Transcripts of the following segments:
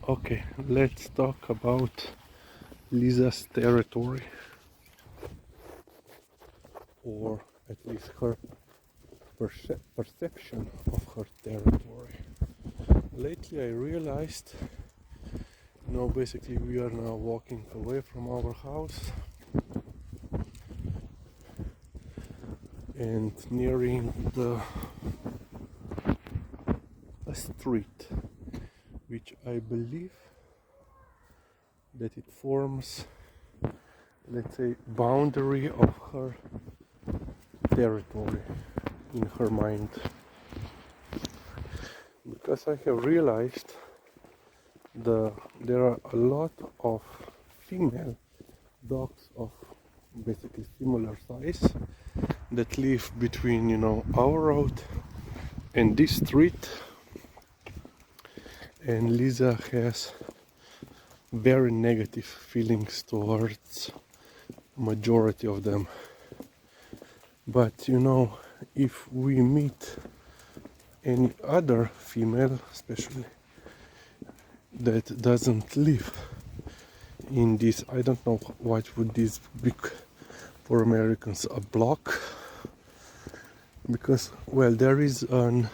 Okay, let's talk about Liza's territory, or at least her perception of her territory. Lately I realized, basically we are now walking away from our house and nearing a street, which I believe that it forms, let's say, boundary of her territory in her mind, because I have realized there are a lot of female dogs of basically similar size that live between our road and this street, and Liza has very negative feelings towards majority of them. But if we meet any other female, especially that doesn't live in this, I don't know what would this be for Americans, a block, because there is an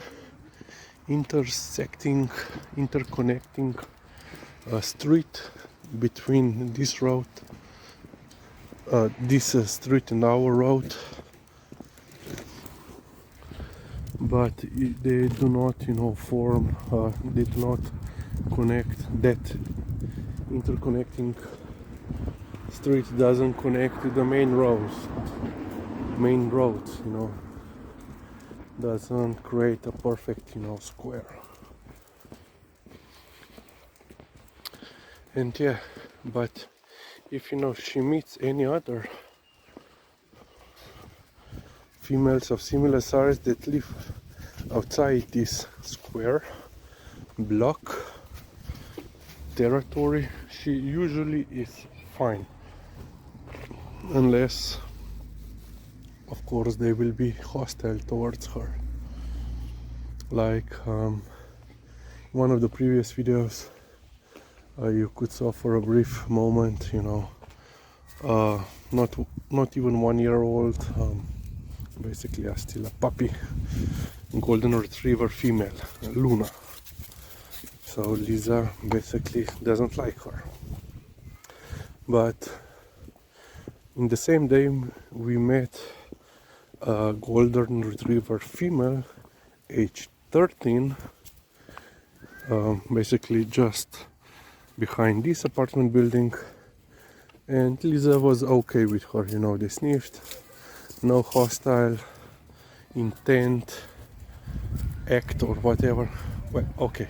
interconnecting street between this road, this street and our road, but they do not form, they do not connect. That interconnecting street doesn't connect to the main roads, doesn't create a perfect square. And yeah, but if she meets any other females of similar size that live outside this square block territory, she usually is fine, unless of course they will be hostile towards her. Like one of the previous videos, you could saw for a brief moment, not even 1 year old, basically still a puppy, golden retriever female, Luna. So Liza basically doesn't like her. But in the same day we met a golden retriever female, age 13, basically just behind this apartment building, and Liza was okay with her. They sniffed, no hostile intent, act or whatever. Well, okay.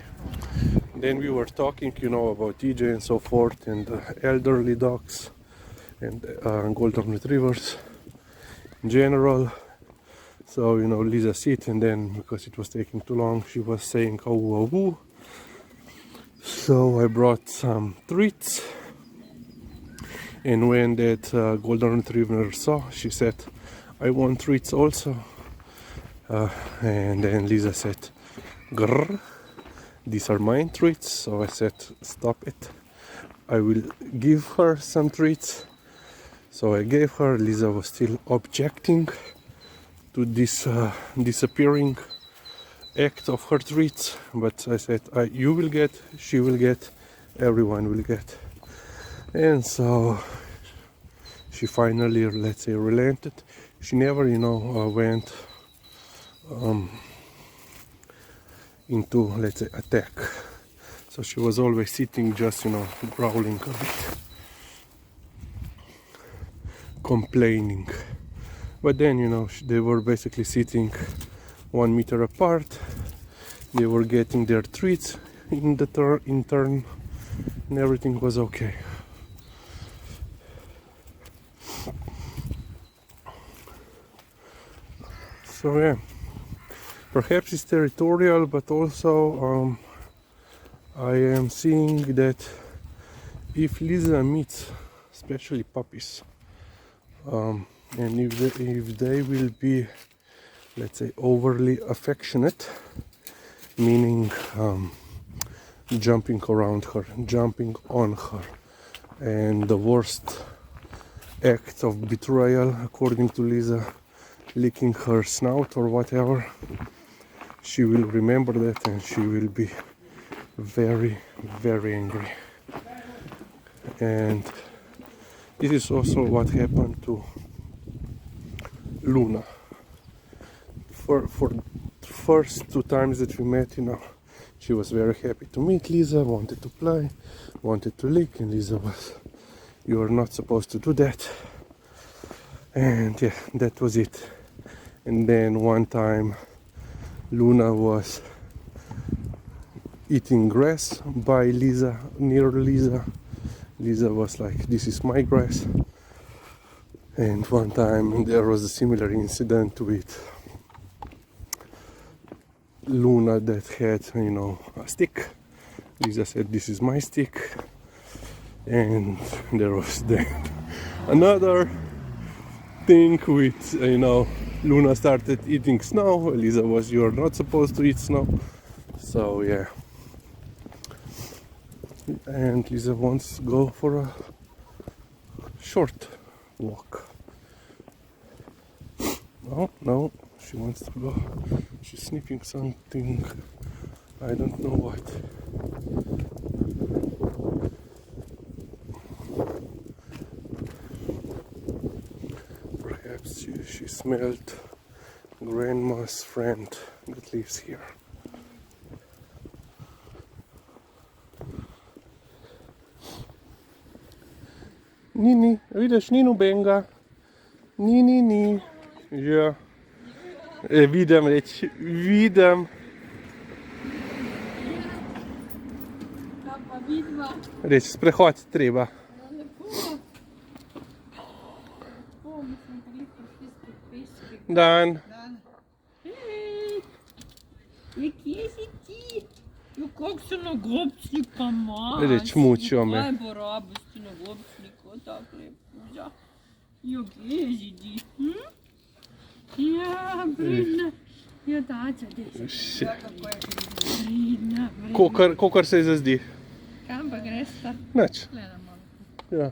Then we were talking, about DJ and so forth, and elderly dogs and golden retrievers in general. So Liza sit, and then because it was taking too long, she was saying oh woo woo. So I brought some treats, and when that golden retriever saw, she said, I want treats also. And then Liza said, grrr, these are mine treats. So I said, stop it, I will give her some treats. So I gave her. Liza was still objecting to this disappearing act of her treats, but I said, you will get, she will get, everyone will get. And so she finally, let's say, relented. She never went into, let's say, attack. So she was always sitting, just growling a bit, complaining. But then they were basically sitting 1 meter apart. They were getting their treats in turn, and everything was okay. So yeah, perhaps it's territorial, but also I am seeing that if Liza meets, especially puppies, and if they will be, let's say, overly affectionate, meaning jumping around her, jumping on her. And the worst act of betrayal, according to Liza, licking her snout or whatever. She will remember that and she will be very, very angry. And this is also what happened to Luna. For first 2 times that we met, she was very happy to meet Liza, wanted to play, wanted to lick, and Liza was, you are not supposed to do that. And yeah, that was it. And then one time Luna was eating grass by Liza, near Liza. Liza was like, this is my grass. And one time there was a similar incident with Luna that had, a stick. Liza said, this is my stick. And there was then another thing with, Luna started eating snow. Liza was, you're not supposed to eat snow. So yeah. And Liza wants to go for a short walk. No, she wants to go. She's sniffing something. I don't know what. Perhaps she smelled grandma's friend that lives here. Nini, vidiš Ninu Benga? Ni. Ja. Vidim reč, vidim. Reč, sprehod treba. Dan. Kje si ti? Kako se na grobčnika imaš? Reč, mučijo me. Kaj bo rabosti na grobčniku, tako lepo. Kje si ti? Ja, pridna. Ja, tača, desi. Pridna. Kokar se zazdi. Kam pa greš ta? Nič. Ja.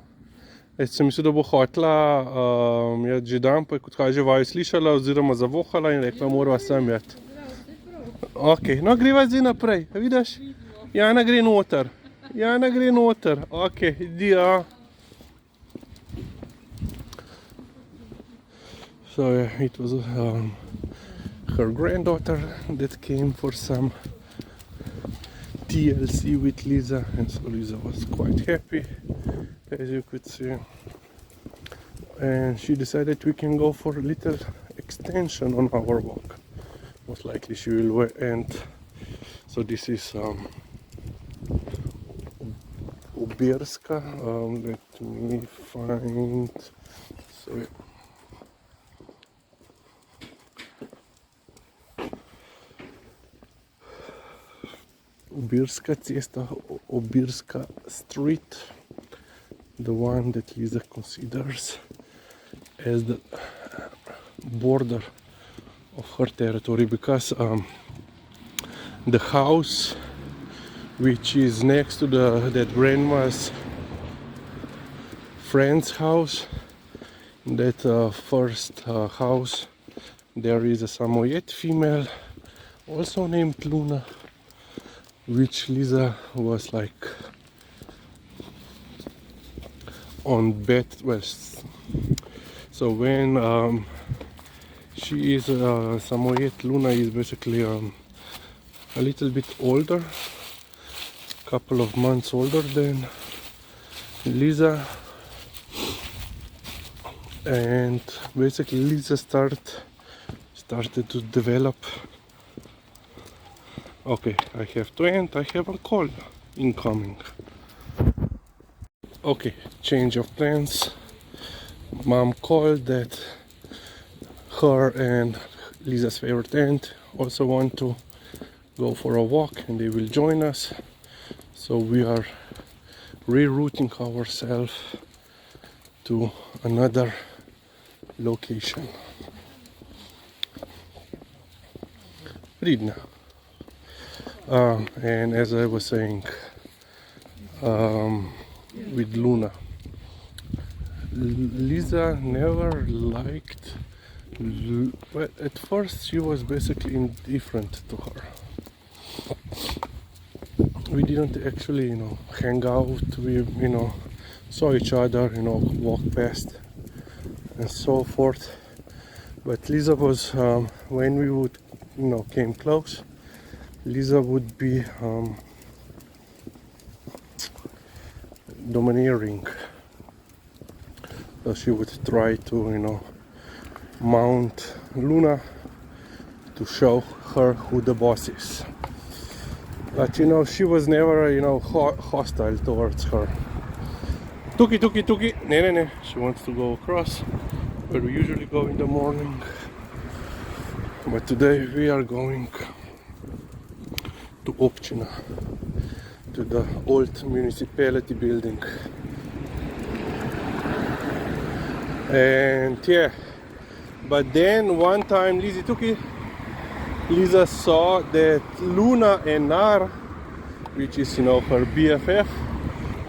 Jaz sem mislil, da bo hotela že dan, pa je kot kaže vaju slišala oziroma zavohala in rekla, morava sem jeti. Ok, no greva zdaj naprej, vidiš? Jana gre noter. Ok, idi, ja. So yeah, it was her granddaughter that came for some TLC with Liza, and so Liza was quite happy, as you could see. And she decided we can go for a little extension on our walk. Most likely she will end. So this is Ubirska. Let me find. So yeah. Ubirska cesta, Ubirska street, the one that Liza considers as the border of her territory, because the house which is next to that grandma's friend's house, that first house, there is a Samoyed female also named Luna, which Liza was like on bed. Well, so when she is Samoyed, Luna is basically a little bit older, couple of months older than Liza, and basically Liza started to develop. Okay, I have to end. I have a call incoming. Okay, change of plans. Mom called that her and Liza's favorite aunt also want to go for a walk and they will join us. So we are rerouting ourselves to another location. Pridna. And as I was saying, with Luna, Liza never liked. Well, at first she was basically indifferent to her. We didn't actually, hang out. We, saw each other, walk past and so forth. But Liza was, when we would, came close, Liza would be domineering. So she would try to, mount Luna to show her who the boss is. But she was never, hostile towards her. Tuki, tuki, tuki. Ne. She wants to go across where we usually go in the morning. But today we are going to Općina, to the old municipality building. And yeah, but then one time Liza saw that Luna and Nar, which is her BFF,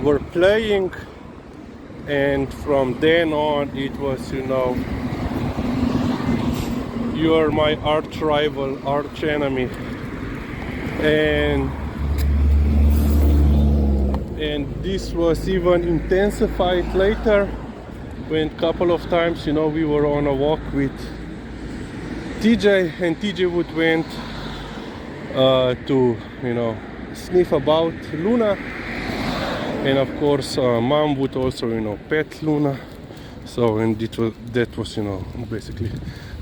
were playing, and from then on it was you are my arch rival, arch enemy. And this was even intensified later when a couple of times we were on a walk with TJ, and TJ would went to sniff about Luna, and of course mom would also pet Luna. So and that was basically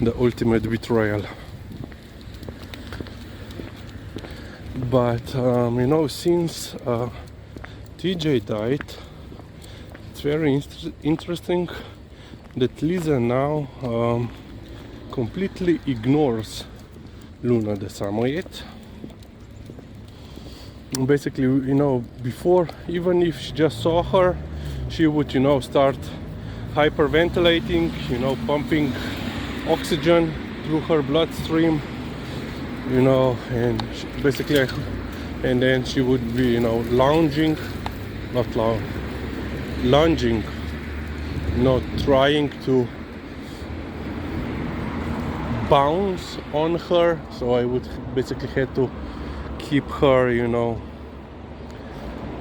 the ultimate betrayal. But since TJ died, it's very interesting that Liza now completely ignores LizaTheMalamute. Basically, before, even if she just saw her, she would, start hyperventilating, pumping oxygen through her bloodstream, and basically, and then she would be, lunging, trying to bounce on her. So I would basically have to keep her,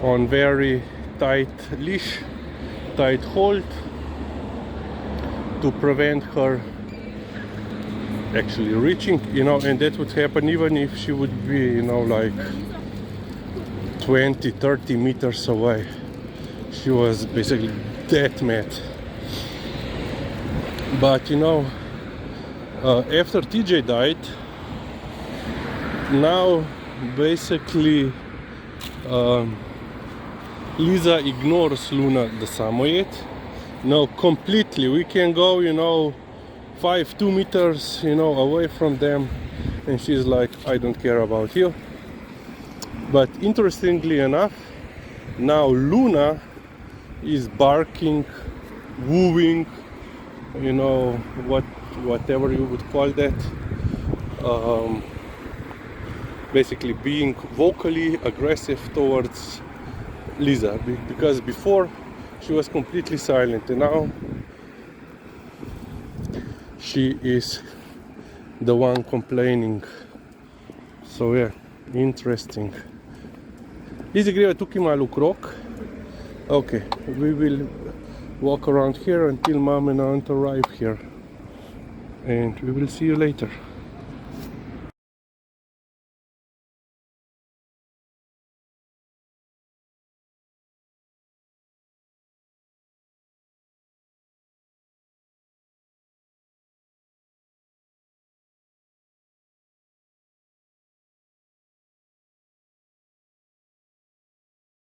on very tight leash, tight hold, to prevent her actually reaching, and that would happen even if she would be, like 20-30 meters away. She was basically that mad. But after TJ died, now basically Liza ignores LizaTheMalamute. Completely. We can go 2 meters away from them, and she's like, I don't care about you. But interestingly enough, now Luna is barking, wooing, whatever you would call that, basically being vocally aggressive towards Liza, because before she was completely silent, and now she is the one complaining. So yeah, interesting. Liza, greva tukaj malo okrog. Okay, we will walk around here until mom and aunt arrive here, and we will see you later.